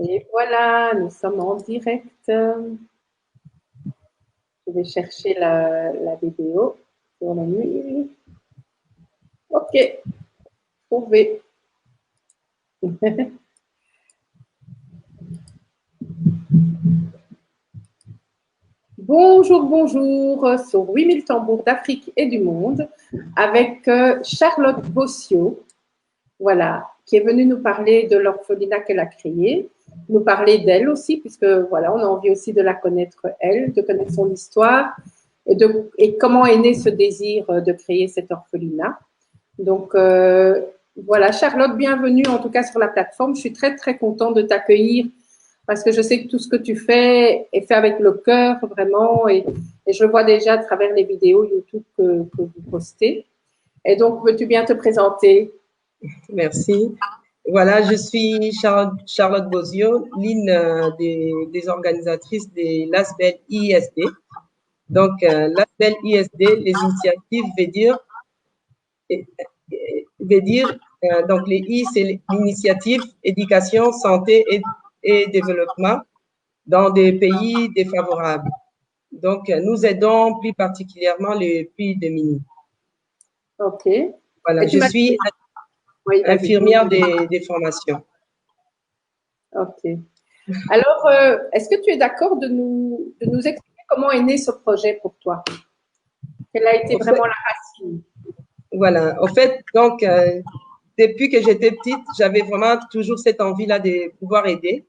Et voilà, nous sommes en direct. Je vais chercher la vidéo pour la nuit. Ok, trouvé. Bonjour, bonjour, sur 8000 tambours d'Afrique et du monde, avec Charlotte Bossio, voilà, qui est venue nous parler de l'orphelinat qu'elle a créé, nous parler d'elle aussi, puisque voilà, on a envie aussi de la connaître elle, de connaître son histoire et comment est né ce désir de créer cet orphelinat. Donc voilà, Charlotte, bienvenue en tout cas sur la plateforme. Je suis très très contente de t'accueillir parce que je sais que tout ce que tu fais est fait avec le cœur vraiment et je le vois déjà à travers les vidéos YouTube que vous postez. Et donc, veux-tu bien te présenter? Merci. Voilà, je suis Charlotte Bozio, l'une des organisatrices de l'ASBEL ISD. Donc, l'ASBEL ISD, les initiatives veut dire donc les I, c'est l'initiative éducation, santé et développement dans des pays défavorables. Donc, nous aidons plus particulièrement les pays démunis. Ok. Voilà, je suis oui, infirmière des formations. Ok. Alors, est-ce que tu es d'accord de nous expliquer comment est né ce projet pour toi? Quelle a été vraiment la racine? Voilà. En fait, donc, depuis que j'étais petite, j'avais vraiment toujours cette envie-là de pouvoir aider.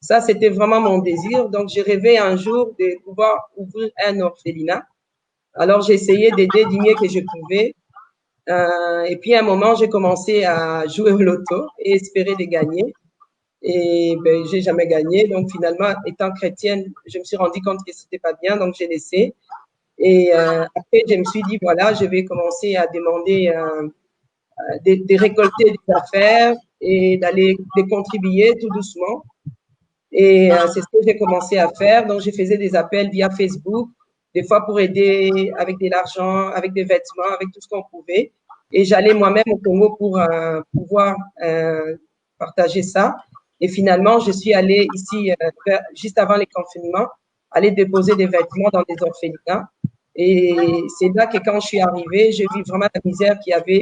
Ça, c'était vraiment mon désir. Donc, j'ai rêvé un jour de pouvoir ouvrir un orphelinat. Alors, j'ai essayé d'aider du mieux que je pouvais. Et puis, à un moment, j'ai commencé à jouer au loto et espérer de gagner. Et ben, j'ai jamais gagné. Donc, finalement, étant chrétienne, je me suis rendu compte que c'était pas bien. Donc, j'ai laissé. Et après, je me suis dit, voilà, je vais commencer à demander de récolter des affaires et d'aller les contribuer tout doucement. Et c'est ce que j'ai commencé à faire. Donc, je faisais des appels via Facebook, des fois pour aider avec de l'argent, avec des vêtements, avec tout ce qu'on pouvait. Et j'allais moi-même au Congo pour pouvoir partager ça. Et finalement, je suis allée ici, juste avant les confinements, aller déposer des vêtements dans des orphelinats. Et c'est là que quand je suis arrivée, j'ai vu vraiment la misère qu'il y avait.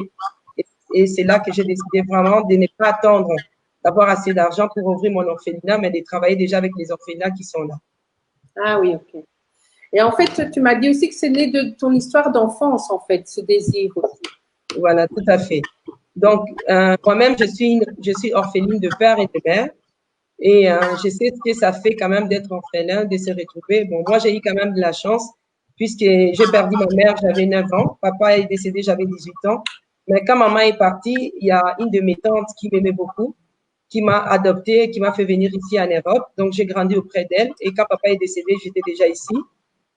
Et c'est là que j'ai décidé vraiment de ne pas attendre d'avoir assez d'argent pour ouvrir mon orphelinat, mais de travailler déjà avec les orphelinats qui sont là. Ah oui, ok. Et en fait, tu m'as dit aussi que c'est né de ton histoire d'enfance, en fait, ce désir aussi. Voilà, tout à fait. Donc, moi-même, je suis orpheline de père et de mère. Et je sais ce que ça fait quand même d'être orphelin, de se retrouver. Bon, moi, j'ai eu quand même de la chance, puisque j'ai perdu ma mère, j'avais 9 ans. Papa est décédé, j'avais 18 ans. Mais quand maman est partie, il y a une de mes tantes qui m'aimait beaucoup, qui m'a adoptée, qui m'a fait venir ici en Europe. Donc, j'ai grandi auprès d'elle. Et quand papa est décédé, j'étais déjà ici.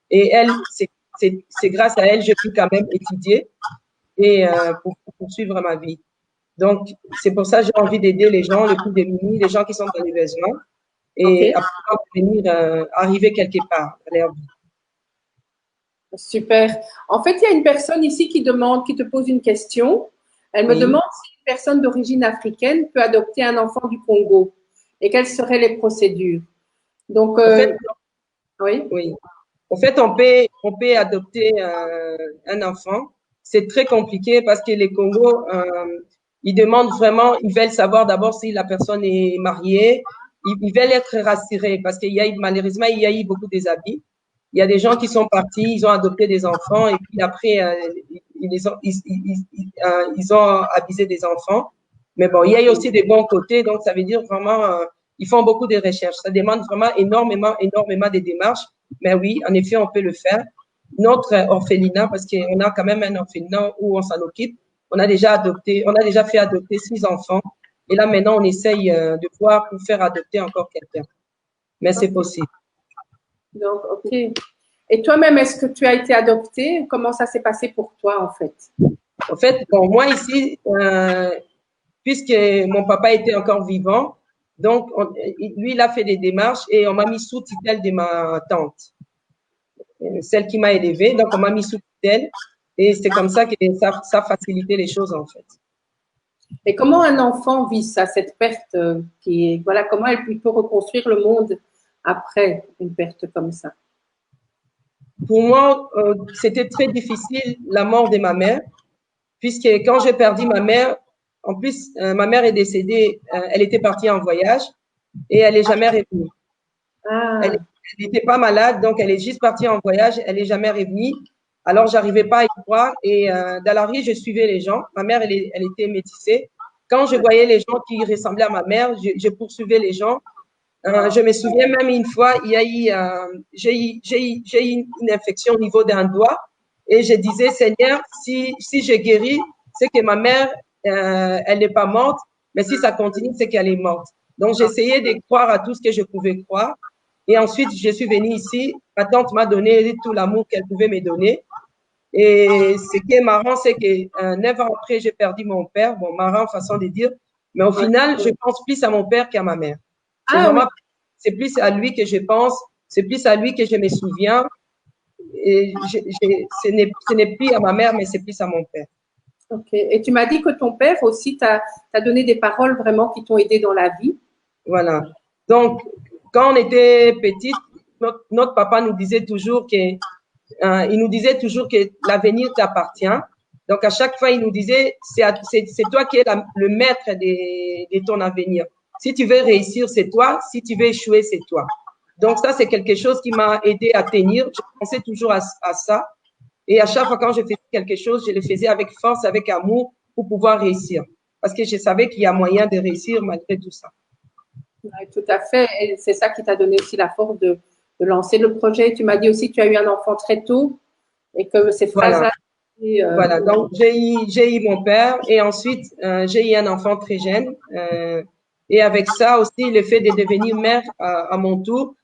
Et elle, c'est grâce à elle, je peux quand même étudier et pour poursuivre ma vie. Donc, c'est pour ça que j'ai envie d'aider les gens, les plus démunis, les gens qui sont dans les besoins et à pouvoir venir arriver quelque part dans leur vie. Super. En fait, il y a une personne ici qui te pose une question. Elle me demande si une personne d'origine africaine peut adopter un enfant du Congo et quelles seraient les procédures. Donc, en fait, oui. oui. En fait, on peut adopter un enfant. C'est très compliqué parce que les Congos, ils demandent vraiment, ils veulent savoir d'abord si la personne est mariée. Ils veulent être rassurés parce qu'il y a malheureusement, il y a eu beaucoup de déshabits. Il y a des gens qui sont partis, ils ont adopté des enfants et puis après, ils ont abusé des enfants. Mais bon, il y a aussi des bons côtés, donc ça veut dire vraiment, ils font beaucoup de recherches. Ça demande vraiment énormément de démarches. Mais oui, en effet, on peut le faire. Notre orphelinat, parce qu'on a quand même un orphelinat où on s'en occupe, on a déjà fait adopter 6 enfants. Et là, maintenant, on essaye de voir pour faire adopter encore quelqu'un. Mais c'est possible. Donc, ok. Et toi-même, est-ce que tu as été adopté? Comment ça s'est passé pour toi, en fait? En fait, bon, moi ici, puisque mon papa était encore vivant, donc lui, il a fait des démarches et on m'a mis sous tutelle de ma tante, celle qui m'a élevée. Donc, on m'a mis sous tutelle et c'est comme ça que ça facilitait les choses, en fait. Et comment un enfant vit ça, cette perte voilà, comment il peut reconstruire le monde après une perte comme ça? Pour moi, c'était très difficile la mort de ma mère, puisque quand j'ai perdu ma mère, en plus, ma mère est décédée, elle était partie en voyage et elle n'est jamais revenue. Ah, Elle n'était pas malade, donc elle est juste partie en voyage, elle n'est jamais revenue. Alors, j'arrivais pas à y croire et dans la rue, je suivais les gens. Ma mère, elle était métissée. Quand je voyais les gens qui ressemblaient à ma mère, je poursuivais les gens. Je me souviens même une fois, il y a eu, j'ai eu une infection au niveau d'un doigt et je disais, Seigneur, si je guéris, c'est que ma mère, elle n'est pas morte, mais si ça continue, c'est qu'elle est morte. Donc, j'essayais de croire à tout ce que je pouvais croire. Et ensuite, je suis venue ici. Ma tante m'a donné tout l'amour qu'elle pouvait me donner. Et ce qui est marrant, c'est que 9 ans après, j'ai perdu mon père. Bon, marrant façon de dire. Mais au final, je pense plus à mon père qu'à ma mère. C'est ah oui, vraiment, c'est plus à lui que je pense, c'est plus à lui que je me souviens. Et ce n'est plus à ma mère, mais c'est plus à mon père. ok. Et tu m'as dit que ton père aussi t'a donné des paroles vraiment qui t'ont aidé dans la vie. Voilà. Donc, quand on était petite, notre papa nous disait toujours que il nous disait toujours que l'avenir t'appartient. Donc, à chaque fois, il nous disait, c'est toi qui es le maître de ton avenir. Si tu veux réussir, c'est toi. Si tu veux échouer, c'est toi. Donc, ça, c'est quelque chose qui m'a aidé à tenir. Je pensais toujours à ça. Et à chaque fois quand je faisais quelque chose, je le faisais avec force, avec amour pour pouvoir réussir. Parce que je savais qu'il y a moyen de réussir malgré tout ça. Ouais, tout à fait. Et c'est ça qui t'a donné aussi la force de lancer le projet. Tu m'as dit aussi que tu as eu un enfant très tôt et que ces Voilà. phrases-là. Voilà, donc j'ai eu mon père et ensuite j'ai eu un enfant très jeune. Et avec ça aussi, le fait de devenir mère à mon tour,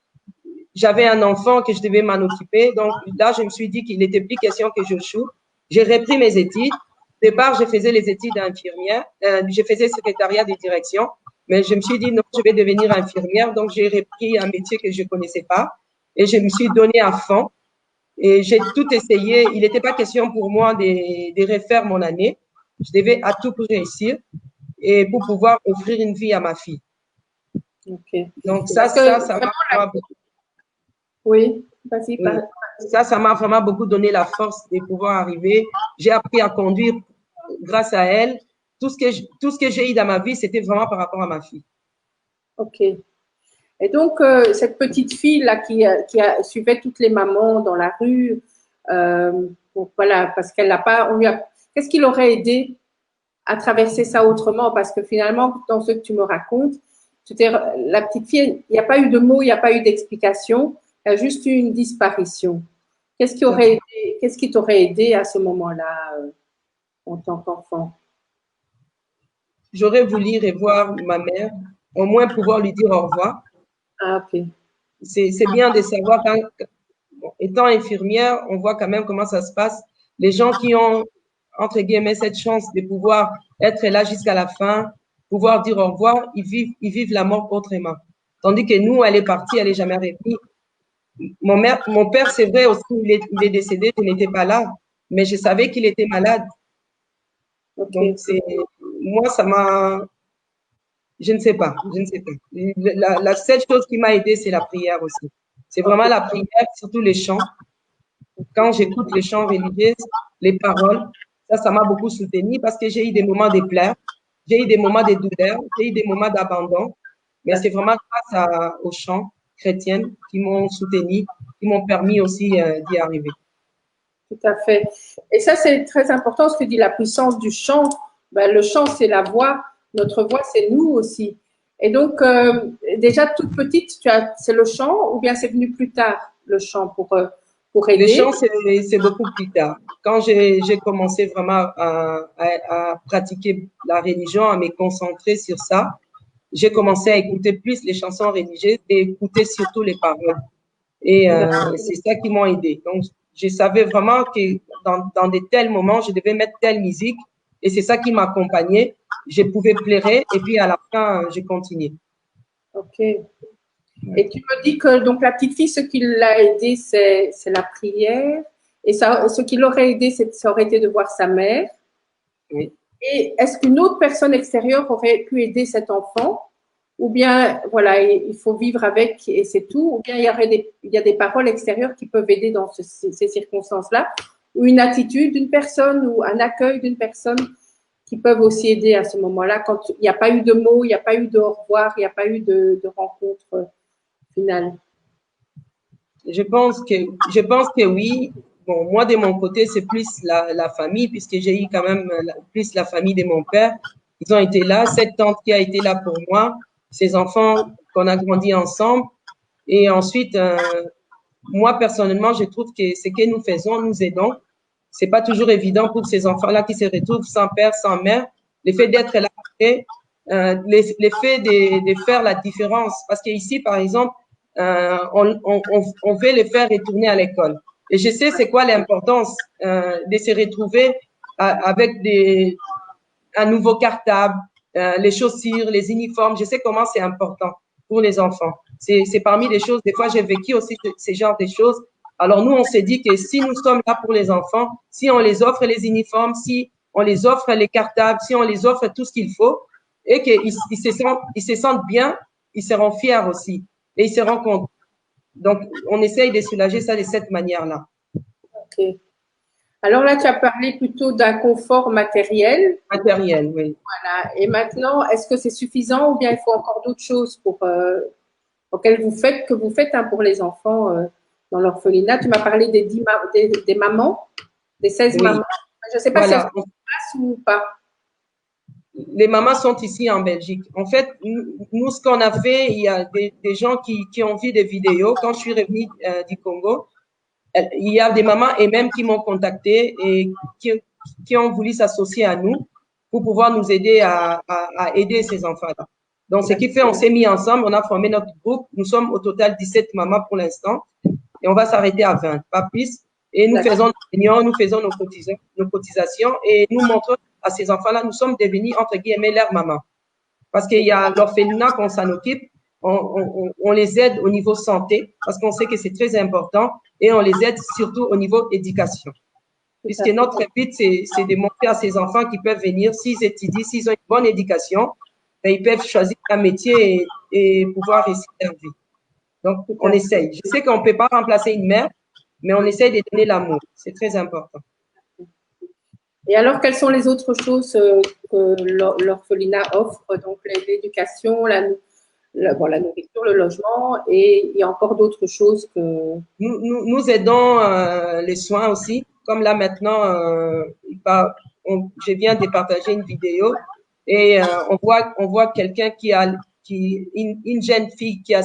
j'avais un enfant que je devais m'en occuper. Donc là, je me suis dit qu'il n'était plus question que je choue. J'ai repris mes études. Au départ, je faisais les études d'infirmière. Je faisais secrétariat de direction. Mais je me suis dit non, je vais devenir infirmière. Donc j'ai repris un métier que je connaissais pas et je me suis donné à fond. Et j'ai tout essayé. Il n'était pas question pour moi de refaire mon année. Je devais à tout pour réussir et pour pouvoir offrir une vie à ma fille. Ok. Donc Parce que ça m'a vraiment beaucoup. oui, vas-y, Oui. Ça m'a vraiment beaucoup donné la force de pouvoir arriver. J'ai appris à conduire grâce à elle. Tout ce que j'ai eu dans ma vie, c'était vraiment par rapport à ma fille. ok. Et donc, cette petite fille-là suivait toutes les mamans dans la rue, voilà, parce qu'elle n'a pas, qu'est-ce qui l'aurait aidé à traverser ça autrement? Parce que finalement, dans ce que tu me racontes, la petite fille, il n'y a pas eu de mots, il n'y a pas eu d'explication, il y a juste eu une disparition. Qu'est-ce qui t'aurait aidé à ce moment-là, en tant qu'enfant? J'aurais voulu revoir ma mère, au moins pouvoir lui dire au revoir. Ah, ok. C'est bien de savoir quand, étant infirmière, on voit quand même comment ça se passe. Les gens qui ont, entre guillemets, cette chance de pouvoir être là jusqu'à la fin, pouvoir dire au revoir, ils vivent la mort autrement. Tandis que nous, elle est partie, elle est jamais revenue. Mon père, c'est vrai aussi, il est décédé, je n'étais pas là, mais je savais qu'il était malade. Ok. Donc, moi, ça m'a, je ne sais pas, je ne sais pas. La seule chose qui m'a aidé, c'est la prière aussi. C'est vraiment la prière, surtout les chants. Quand j'écoute les chants religieux, les paroles, ça m'a beaucoup soutenu parce que j'ai eu des moments de pleurs, j'ai eu des moments de douleur, j'ai eu des moments d'abandon. Mais c'est vraiment grâce aux chants chrétiens qui m'ont soutenu, qui m'ont permis aussi d'y arriver. Tout à fait. Et ça, c'est très important, ce que dit la puissance du chant. Ben, le chant, c'est la voix. Notre voix, c'est nous aussi. Et donc, déjà toute petite, c'est le chant ou bien c'est venu plus tard, le chant, pour Les aider? chants, c'est beaucoup plus tard. Quand j'ai commencé vraiment à pratiquer la religion, à me concentrer sur ça, j'ai commencé à écouter plus les chansons religieuses et écouter surtout les paroles. Et c'est ça qui m'a aidé. Donc, je savais vraiment que dans de tels moments, je devais mettre telle musique et c'est ça qui m'accompagnait. Je pouvais pleurer et puis à la fin, je continuais. Ok. Et tu me dis que donc la petite fille, ce qui l'a aidé, c'est la prière. Et ça, ce qui l'aurait aidé, ça aurait été de voir sa mère. Oui. Et est-ce qu'une autre personne extérieure aurait pu aider cet enfant? Ou bien, voilà, il faut vivre avec et c'est tout. Ou bien il y a des paroles extérieures qui peuvent aider dans ces circonstances-là. Ou une attitude d'une personne ou un accueil d'une personne qui peuvent aussi aider à ce moment-là quand il n'y a pas eu de mots, il n'y a pas eu de au revoir, il n'y a pas eu de rencontre finale. Je pense que oui. Bon, moi, de mon côté, c'est plus la famille, puisque j'ai eu quand même plus la famille de mon père. Ils ont été là. Cette tante qui a été là pour moi, ses enfants qu'on a grandi ensemble. Et ensuite, moi, personnellement, je trouve que ce que nous faisons, nous aidons. C'est pas toujours évident pour ces enfants-là qui se retrouvent sans père, sans mère. Le fait d'être là, l'effet de faire la différence. Parce qu'ici, par exemple, on veut les faire retourner à l'école. Et je sais c'est quoi l'importance de se retrouver avec un nouveau cartable, les chaussures, les uniformes. Je sais comment c'est important pour les enfants. C'est parmi les choses, des fois j'ai vécu aussi ces genres de choses. Alors nous, on s'est dit que si nous sommes là pour les enfants, si on les offre les uniformes, si on les offre les cartables, si on les offre tout ce qu'il faut, et qu'ils se sentent bien, ils seront fiers aussi et ils se rendent compte. Donc, on essaye de soulager ça de cette manière-là. Ok. Alors là, tu as parlé plutôt d'un confort matériel. Matériel, oui. Voilà. Et maintenant, est-ce que c'est suffisant ou bien il faut encore d'autres choses que vous faites hein, pour les enfants dans l'orphelinat? Tu m'as parlé des mamans, des 16 Oui, mamans. Je ne sais pas si elles voilà. sont en place ou pas. Les mamans sont ici en Belgique. En fait, nous, ce qu'on a fait, il y a des gens qui ont vu des vidéos. Quand je suis revenue du Congo, il y a des mamans et même qui m'ont contacté et qui ont voulu s'associer à nous pour pouvoir nous aider à aider ces enfants-là. Donc, ce qui fait, on s'est mis ensemble, on a formé notre groupe. Nous sommes au total 17 mamans pour l'instant et on va s'arrêter à 20, pas plus. Et nous faisons nos réunions, nous faisons nos cotisations et nous montrons à ces enfants-là, nous sommes devenus, entre guillemets, leurs mamans. Parce qu'il y a l'orphelinat qu'on s'en occupe, on les aide au niveau santé, parce qu'on sait que c'est très important, et on les aide surtout au niveau éducation. Puisque notre but, c'est de montrer à ces enfants qui peuvent venir, s'ils étudient, s'ils ont une bonne éducation, ben, ils peuvent choisir un métier et pouvoir réussir leur vie. Donc, on essaye. Je sais qu'on ne peut pas remplacer une mère, mais on essaye de donner l'amour. C'est très important. Et alors, quelles sont les autres choses que l'orphelinat offre? Donc, l'éducation, la nourriture, le logement, et il y a encore d'autres choses que… Nous aidons les soins aussi. Comme là maintenant, je viens de partager une vidéo et on voit quelqu'un une jeune fille qui a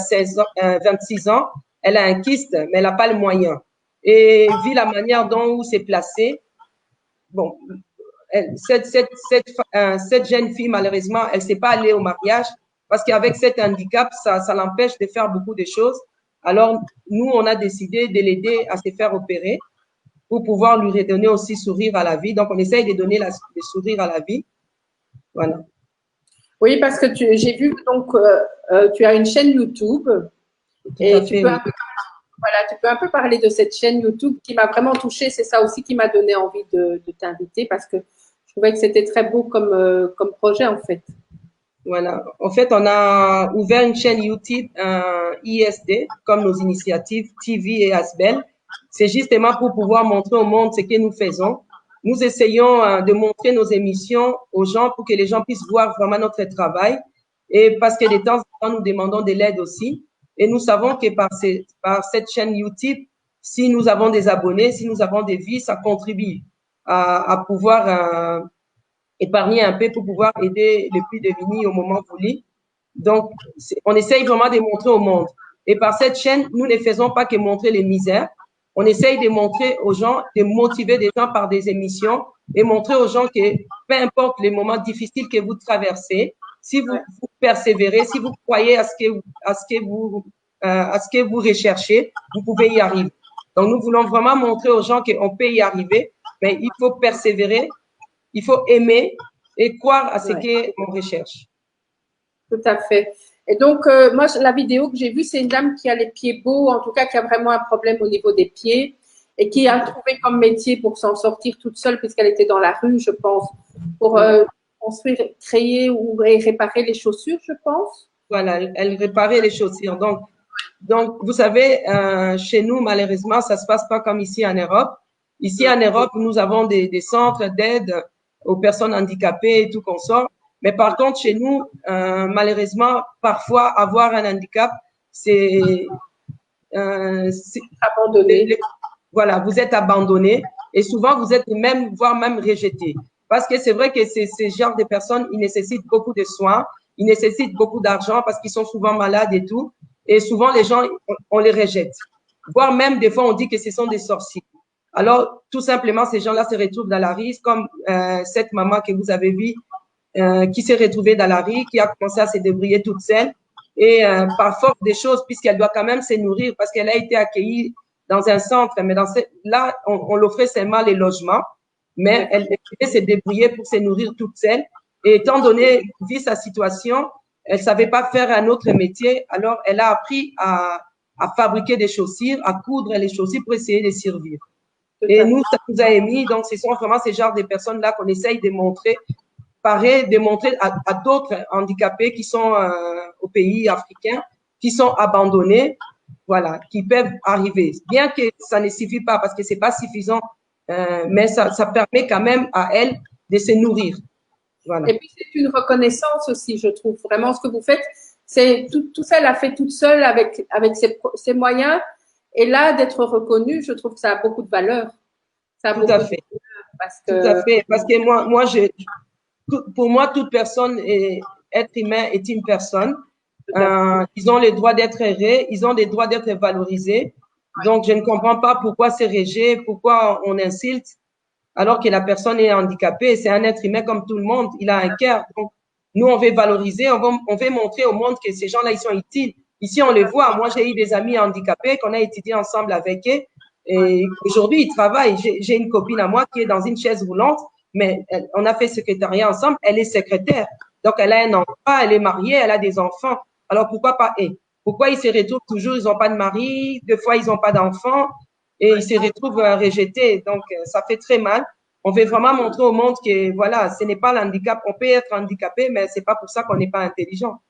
26 ans, elle a un kyste, mais elle n'a pas le moyen. Et vu la manière dont c'est placé, bon, cette jeune fille, malheureusement, elle ne s'est pas allée au mariage parce qu'avec cet handicap, ça l'empêche de faire beaucoup de choses. Alors, nous, on a décidé de l'aider à se faire opérer pour pouvoir lui redonner aussi sourire à la vie. Donc, on essaye de donner le sourire à la vie. Voilà. Oui, parce que j'ai vu donc tu as une chaîne YouTube Tout et à fait, oui. tu peux un peu parler de cette chaîne YouTube qui m'a vraiment touchée. C'est ça aussi qui m'a donné envie de t'inviter parce que je trouvais que c'était très beau comme projet en fait. Voilà. En fait, on a ouvert une chaîne YouTube ISD, comme nos initiatives TV et Asbel. C'est justement pour pouvoir montrer au monde ce que nous faisons. Nous essayons de montrer nos émissions aux gens pour que les gens puissent voir vraiment notre travail. Et parce que de temps en temps, nous demandons de l'aide aussi. Et nous savons que par cette chaîne YouTube, si nous avons des abonnés, si nous avons des vues, ça contribue à pouvoir épargner un peu pour pouvoir aider les plus démunis au moment voulu. Donc, on essaye vraiment de montrer au monde. Et par cette chaîne, nous ne faisons pas que montrer les misères. On essaye de montrer aux gens, de motiver des gens par des émissions et montrer aux gens que peu importe les moments difficiles que vous traversez, si vous persévérez, si vous croyez à ce que vous recherchez, vous pouvez y arriver. Donc, nous voulons vraiment montrer aux gens qu'on peut y arriver, mais il faut persévérer, il faut aimer et croire à ce qu'on recherche. Tout à fait. Et donc, moi, la vidéo que j'ai vue, c'est une dame qui a les pieds beaux, en tout cas qui a vraiment un problème au niveau des pieds et qui a trouvé comme métier pour s'en sortir toute seule, puisqu'elle était dans la rue, je pense, pour construire, créer ou réparer les chaussures, je pense. Voilà, elle réparait les chaussures. Donc vous savez, chez nous, malheureusement, ça se passe pas comme ici en Europe. Ici en Europe, nous avons des centres d'aide aux personnes handicapées et tout consort. Mais par contre, chez nous, malheureusement, parfois, avoir un handicap, c'est abandonné. Voilà, vous êtes abandonné et souvent vous êtes même, voire même rejeté. Parce que c'est vrai que ces genres de personnes, ils nécessitent beaucoup de soins, ils nécessitent beaucoup d'argent parce qu'ils sont souvent malades et tout. Et souvent, les gens, on les rejette. Voire même, des fois, on dit que ce sont des sorciers. Alors, tout simplement, ces gens-là se retrouvent dans la rue, comme cette maman que vous avez vue, qui s'est retrouvée dans la rue, qui a commencé à se débrouiller toute seule. Et par force des choses, puisqu'elle doit quand même se nourrir, parce qu'elle a été accueillie dans un centre, mais là, on l'offrait seulement les logements, mais elle devait se débrouiller pour se nourrir toute seule. Et étant donné, vu sa situation, elle savait pas faire un autre métier, alors elle a appris à fabriquer des chaussures, à coudre les chaussures pour essayer de survivre. Et nous, ça nous a émis, donc ce sont vraiment ces genres de personnes-là qu'on essaye de montrer, pareil, de montrer à d'autres handicapés qui sont au pays africain, qui sont abandonnés, voilà, qui peuvent arriver. Bien que ça ne suffit pas parce que c'est pas suffisant, mais ça permet quand même à elles de se nourrir. Voilà. Et puis c'est une reconnaissance aussi, je trouve. Vraiment, ce que vous faites, c'est tout ça, elle a fait toute seule avec ses moyens. Et là, d'être reconnue, je trouve que ça a beaucoup de valeur. Ça a tout à fait. Parce que... Tout à fait. Parce que moi, pour moi, toute personne, être humain est une personne. Ils ont le droit d'être aimés, ils ont le droit d'être valorisés. Donc, je ne comprends pas pourquoi c'est rejet, pourquoi on insulte, alors que la personne est handicapée. C'est un être humain comme tout le monde. Il a un cœur. Donc, nous, on veut valoriser, on veut montrer au monde que ces gens-là, ils sont utiles. Ici, on les voit. Moi, j'ai eu des amis handicapés qu'on a étudié ensemble avec eux. Et aujourd'hui, ils travaillent. J'ai une copine à moi qui est dans une chaise roulante, mais on a fait secrétariat ensemble. Elle est secrétaire. Donc, elle a un emploi, elle est mariée, elle a des enfants. Alors, pourquoi pas eux? Pourquoi ils se retrouvent toujours, ils n'ont pas de mari, des fois, ils n'ont pas d'enfants et ils se retrouvent rejetés. Donc, ça fait très mal. On veut vraiment montrer au monde que, voilà, ce n'est pas l'handicap. On peut être handicapé, mais c'est pas pour ça qu'on n'est pas intelligent.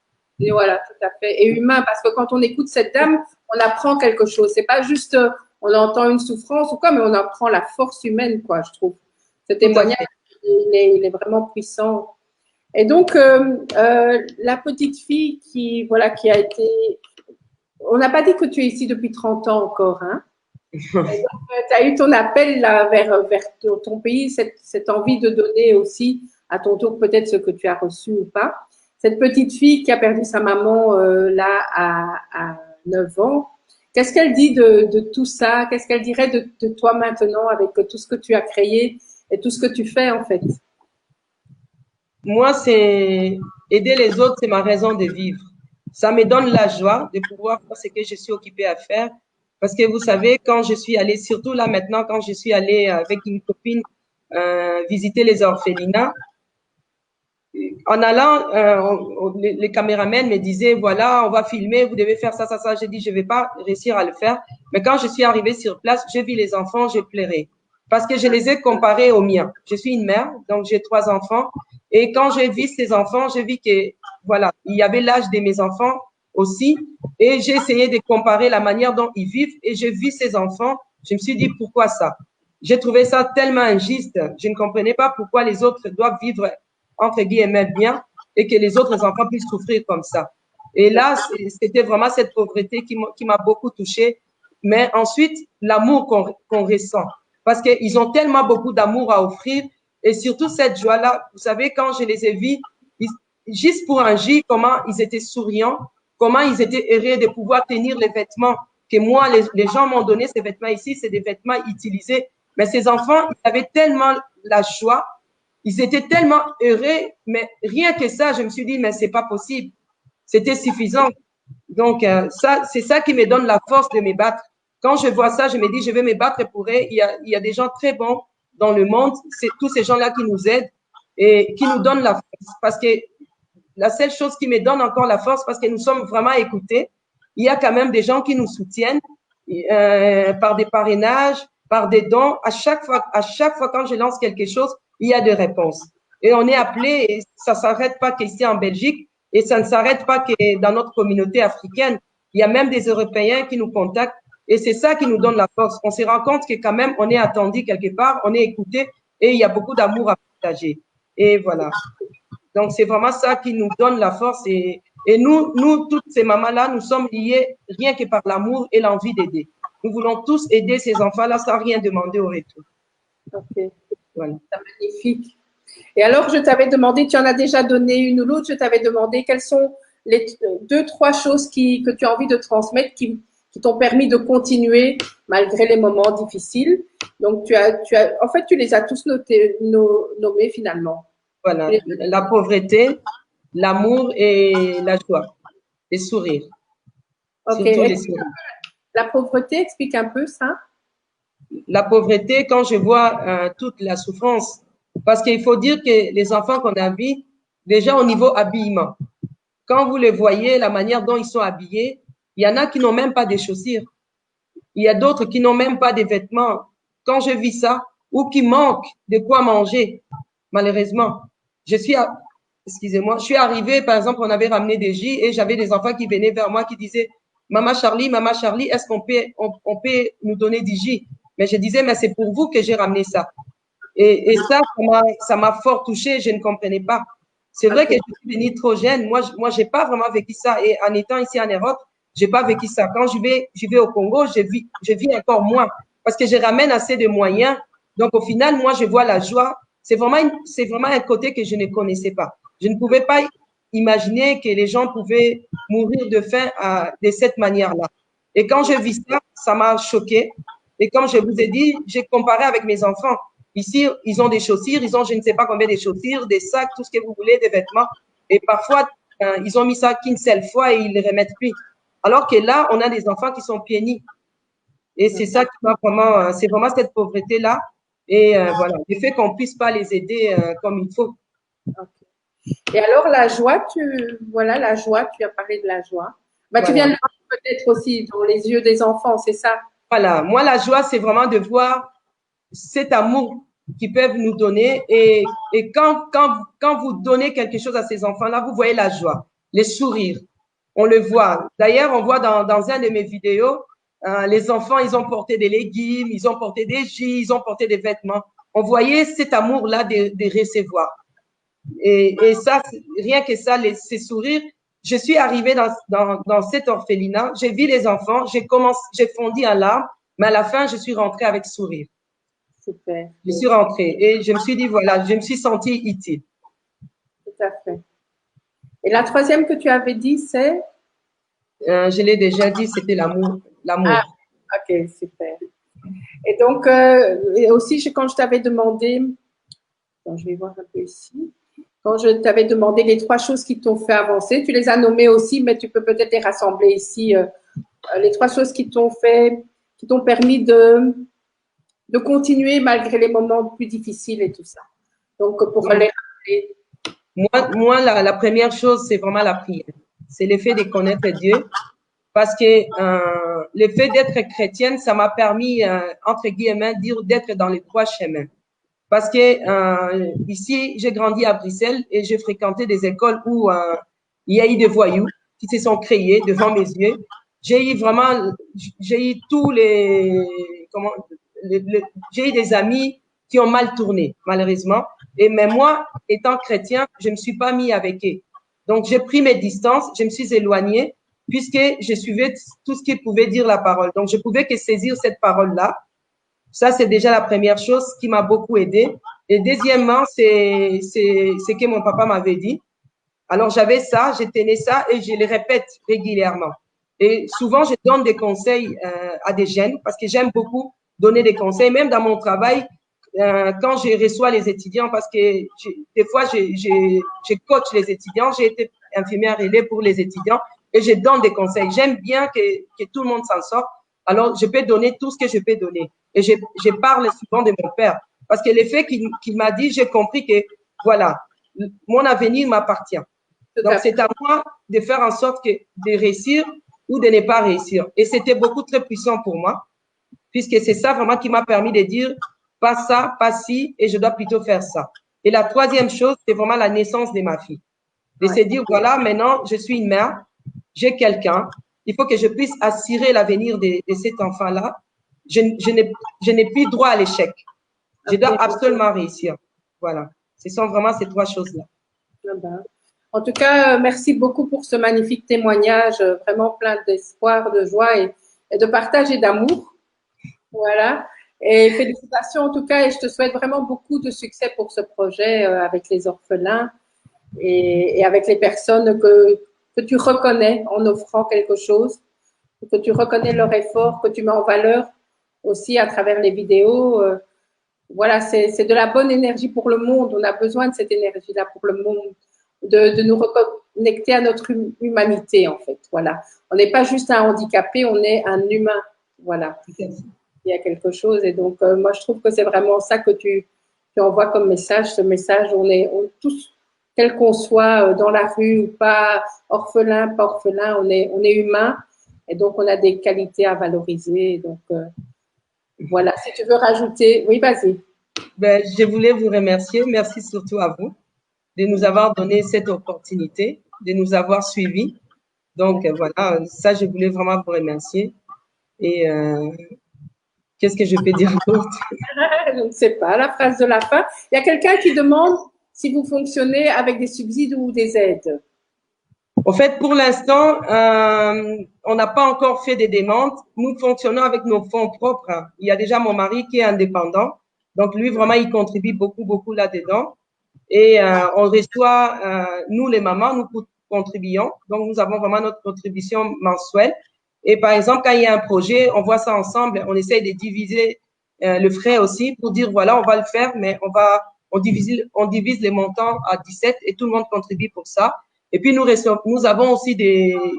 Et voilà, tout à fait. Et humain, parce que quand on écoute cette dame, on apprend quelque chose. C'est pas juste, on entend une souffrance ou quoi, mais on apprend la force humaine, quoi, je trouve. Ce témoignage, il est vraiment puissant. Et donc, la petite fille voilà, qui a été, on n'a pas dit que tu es ici depuis 30 ans encore, hein. Tu as eu ton appel là, vers ton pays, cette envie de donner aussi à ton tour peut-être ce que tu as reçu ou pas. Cette petite fille qui a perdu sa maman là à 9 ans, qu'est-ce qu'elle dit de tout ça? Qu'est-ce qu'elle dirait de toi maintenant avec tout ce que tu as créé et tout ce que tu fais en fait? Moi, c'est aider les autres, c'est ma raison de vivre. Ça me donne la joie de pouvoir faire ce que je suis occupée à faire. Parce que vous savez, quand je suis allée, surtout là maintenant, quand je suis allée avec une copine visiter les orphelinats, en allant, les caméramans me disaient, voilà, on va filmer, vous devez faire ça, ça, ça. J'ai dit, je vais pas réussir à le faire. Mais quand je suis arrivée sur place, j'ai vu les enfants, j'ai pleuré. Parce que je les ai comparés aux miens. Je suis une mère, donc j'ai 3 enfants. Et quand j'ai vu ces enfants, j'ai vu que, voilà, il y avait l'âge de mes enfants aussi. Et j'ai essayé de comparer la manière dont ils vivent. Et j'ai vu ces enfants. Je me suis dit, pourquoi ça? J'ai trouvé ça tellement injuste. Je ne comprenais pas pourquoi les autres doivent vivre entre guillemets bien et que les autres enfants puissent souffrir comme ça. Et là, c'était vraiment cette pauvreté qui m'a beaucoup touchée. Mais ensuite, l'amour qu'on ressent. Parce qu'ils ont tellement beaucoup d'amour à offrir. Et surtout cette joie-là, vous savez, quand je les ai vus, juste pour agir, comment ils étaient souriants, comment ils étaient heureux de pouvoir tenir les vêtements que moi, les gens m'ont donné, ces vêtements ici, c'est des vêtements utilisés. Mais ces enfants, ils avaient tellement la joie, ils étaient tellement heureux, mais rien que ça, je me suis dit, mais c'est pas possible. C'était suffisant. Donc, ça, c'est ça qui me donne la force de me battre. Quand je vois ça, je me dis, je vais me battre pour eux. Il y a des gens très bons dans le monde. C'est tous ces gens-là qui nous aident et qui nous donnent la force. Parce que la seule chose qui me donne encore la force, parce que nous sommes vraiment écoutés, il y a quand même des gens qui nous soutiennent par des parrainages, par des dons. À chaque fois quand je lance quelque chose, il y a des réponses. Et on est appelé, et ça s'arrête pas qu'ici en Belgique, et ça ne s'arrête pas que dans notre communauté africaine. Il y a même des Européens qui nous contactent, et c'est ça qui nous donne la force. On se rend compte que quand même, on est attendu quelque part, on est écouté, et il y a beaucoup d'amour à partager. Et voilà. Donc, c'est vraiment ça qui nous donne la force. Et nous, toutes ces mamans-là, nous sommes liées rien que par l'amour et l'envie d'aider. Nous voulons tous aider ces enfants-là sans rien demander au retour. Ok. Voilà. C'est magnifique. Et alors, je t'avais demandé, tu en as déjà donné une ou l'autre, je t'avais demandé quelles sont les 2-3 choses que tu as envie de transmettre qui t'ont permis de continuer malgré les moments difficiles. Donc, en fait, tu les as tous nommés finalement. Voilà, la pauvreté, l'amour et la joie, les sourires. Ok. Surtout les sourires. La pauvreté, explique un peu ça. La pauvreté, quand je vois toute la souffrance, parce qu'il faut dire que les enfants qu'on habille, déjà au niveau habillement, quand vous les voyez, la manière dont ils sont habillés, il y en a qui n'ont même pas de chaussures. Il y a d'autres qui n'ont même pas de vêtements. Quand je vis ça, ou qui manquent de quoi manger, malheureusement. Excusez-moi, je suis arrivée, par exemple, on avait ramené des jus et j'avais des enfants qui venaient vers moi qui disaient, Maman Charlie, est-ce qu'on peut nous donner du jus? Mais je disais, mais c'est pour vous que j'ai ramené ça. Et ça m'a fort touchée, je ne comprenais pas. C'est vrai que je suis venue trop jeune. Moi, j'ai pas vraiment vécu ça. Et en étant ici en Europe, j'ai pas vécu ça. Quand je vais au Congo, je vis encore moins parce que je ramène assez de moyens. Donc, au final, moi, je vois la joie. C'est vraiment un côté que je ne connaissais pas. Je ne pouvais pas imaginer que les gens pouvaient mourir de faim de cette manière-là. Et quand je vis ça, ça m'a choquée. Et comme je vous ai dit, j'ai comparé avec mes enfants. Ici, ils ont des chaussures, ils ont je ne sais pas combien de chaussures, des sacs, tout ce que vous voulez, des vêtements. Et parfois, ils ont mis ça qu'une seule fois et ils ne le remettent plus. Alors que là, on a des enfants qui sont pieds nus. Et c'est ça qui m'a vraiment, c'est vraiment cette pauvreté-là. Et voilà, le fait qu'on puisse pas les aider comme il faut. Okay. Et alors, la joie, la joie, tu as parlé de la joie. Bah, voilà. Tu viens de le voir peut-être aussi dans les yeux des enfants, c'est ça? Voilà, moi, la joie, c'est vraiment de voir cet amour qu'ils peuvent nous donner. Et quand vous donnez quelque chose à ces enfants-là, vous voyez la joie, les sourires. On le voit. D'ailleurs, on voit dans un de mes vidéos, les enfants, ils ont porté des légumes, ils ont porté des jus, ils ont porté des vêtements. On voyait cet amour-là de recevoir. Et ça, rien que ça, ces sourires, je suis arrivée dans cet orphelinat, j'ai vu les enfants, j'ai fondu en larmes, mais à la fin, je suis rentrée avec sourire. Super. Je suis rentrée et je me suis dit, voilà, je me suis sentie utile. Tout à fait. Et la troisième que tu avais dit, c'est? Je l'ai déjà dit, c'était l'amour. Ah, ok, super. Et donc, et aussi, quand je t'avais demandé, je vais voir un peu ici, quand je t'avais demandé les 3 choses qui t'ont fait avancer, tu les as nommées aussi, mais tu peux peut-être les rassembler ici. Les 3 choses qui t'ont permis de continuer malgré les moments plus difficiles et tout ça. Donc, pour les rappeler. Moi la première chose, c'est vraiment la prière. C'est le fait de connaître Dieu. Parce que le fait d'être chrétienne, ça m'a permis, entre guillemets, d'être dans les 3 chemins. Parce que ici, j'ai grandi à Bruxelles et j'ai fréquenté des écoles où il y a eu des voyous qui se sont créés devant mes yeux. J'ai eu tous les, j'ai eu des amis qui ont mal tourné, malheureusement. Et même moi, étant chrétien, je me suis pas mis avec eux. Donc, j'ai pris mes distances, je me suis éloignée puisque je suivais tout ce qui pouvait dire la parole. Donc, je pouvais que saisir cette parole-là. Ça, c'est déjà la première chose qui m'a beaucoup aidé. Et deuxièmement, c'est ce que mon papa m'avait dit. Alors, j'avais ça, je tenais ça et je le répète régulièrement. Et souvent, je donne des conseils à des jeunes parce que j'aime beaucoup donner des conseils, même dans mon travail, quand je reçois les étudiants, parce que des fois, je coach les étudiants. J'ai été infirmière relais pour les étudiants et je donne des conseils. J'aime bien que tout le monde s'en sorte. Alors, je peux donner tout ce que je peux donner. Et je parle souvent de mon père. Parce que l'effet qu'il m'a dit, j'ai compris que, voilà, mon avenir m'appartient. Donc, c'est à moi de faire en sorte de réussir ou de ne pas réussir. Et c'était beaucoup très puissant pour moi. puisque c'est ça vraiment qui m'a permis de dire pas ça, pas ci, et je dois plutôt faire ça. Et la troisième chose, c'est vraiment la naissance de ma fille. De se dire, voilà, maintenant, je suis une mère, j'ai quelqu'un, il faut que je puisse assurer l'avenir de cet enfant-là. Je n'ai plus droit à l'échec. Je dois absolument réussir. Voilà. Ce sont vraiment ces trois choses-là. En tout cas, merci beaucoup pour ce magnifique témoignage, vraiment plein d'espoir, de joie et de partage et d'amour. Voilà. Et félicitations en tout cas, et je te souhaite vraiment beaucoup de succès pour ce projet avec les orphelins et avec les personnes que tu reconnais en offrant quelque chose, que tu reconnais leur effort, que tu mets en valeur aussi à travers les vidéos. Voilà, c'est de la bonne énergie pour le monde. On a besoin de cette énergie-là pour le monde, de nous reconnecter à notre humanité, en fait. Voilà. On n'est pas juste un handicapé, on est un humain. Voilà. Il y a quelque chose. Et donc, moi, je trouve que c'est vraiment ça que tu envoies comme message. Ce message, on est tous, quel qu'on soit dans la rue ou pas, orphelin, pas orphelin, on est humain. Et donc, on a des qualités à valoriser. Donc, voilà, si tu veux rajouter. Oui, vas-y. Ben, je voulais vous remercier. Merci surtout à vous de nous avoir donné cette opportunité, de nous avoir suivis. Donc, voilà, ça, je voulais vraiment vous remercier. Et qu'est-ce que je peux dire d'autre? Je ne sais pas, la phrase de la fin. Il y a quelqu'un qui demande si vous fonctionnez avec des subsides ou des aides. En fait, pour l'instant, on n'a pas encore fait des demandes. Nous fonctionnons avec nos fonds propres. Il y a déjà mon mari qui est indépendant. Donc, lui, vraiment, il contribue beaucoup, beaucoup là-dedans. Et on reçoit, nous, les mamans, nous contribuons. Donc, nous avons vraiment notre contribution mensuelle. Et par exemple, quand il y a un projet, on voit ça ensemble. On essaye de diviser le frais aussi pour dire, voilà, on va le faire, mais on divise les montants à 17 et tout le monde contribue pour ça. Et puis, nous avons aussi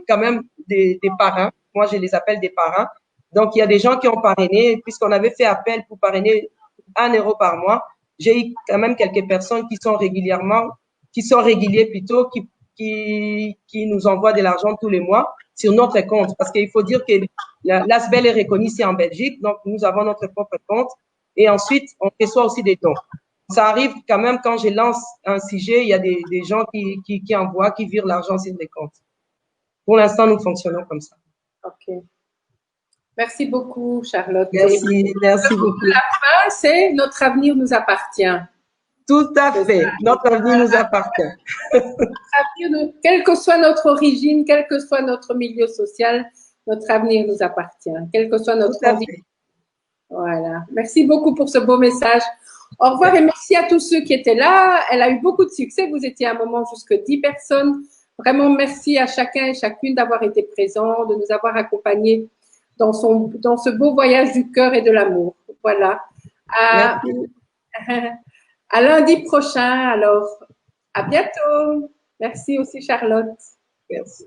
quand même des parrains. Moi, je les appelle des parrains. Donc, il y a des gens qui ont parrainé, puisqu'on avait fait appel pour parrainer 1 € par mois. J'ai eu quand même quelques personnes qui sont réguliers plutôt, qui nous envoient de l'argent tous les mois sur notre compte. Parce qu'il faut dire que l'ASBEL est reconnu ici en Belgique, donc nous avons notre propre compte. Et ensuite, on reçoit aussi des dons. Ça arrive quand même quand je lance un sujet, il y a des gens qui envoient, qui virent l'argent sur les comptes. Pour l'instant, nous fonctionnons comme ça. Ok. Merci beaucoup, Charlotte. Merci beaucoup. La fin, c'est notre avenir nous appartient. Tout à fait. Notre avenir nous appartient. Quelle que soit notre origine, quel que soit notre milieu social, notre avenir nous appartient. Quel que soit notre handicap. Voilà. Merci beaucoup pour ce beau message. Au revoir et merci à tous ceux qui étaient là. Elle a eu beaucoup de succès. Vous étiez à un moment jusque 10 personnes. Vraiment, merci à chacun et chacune d'avoir été présent, de nous avoir accompagnés dans ce beau voyage du cœur et de l'amour. Voilà. À lundi prochain. Alors, à bientôt. Merci aussi, Charlotte. Merci.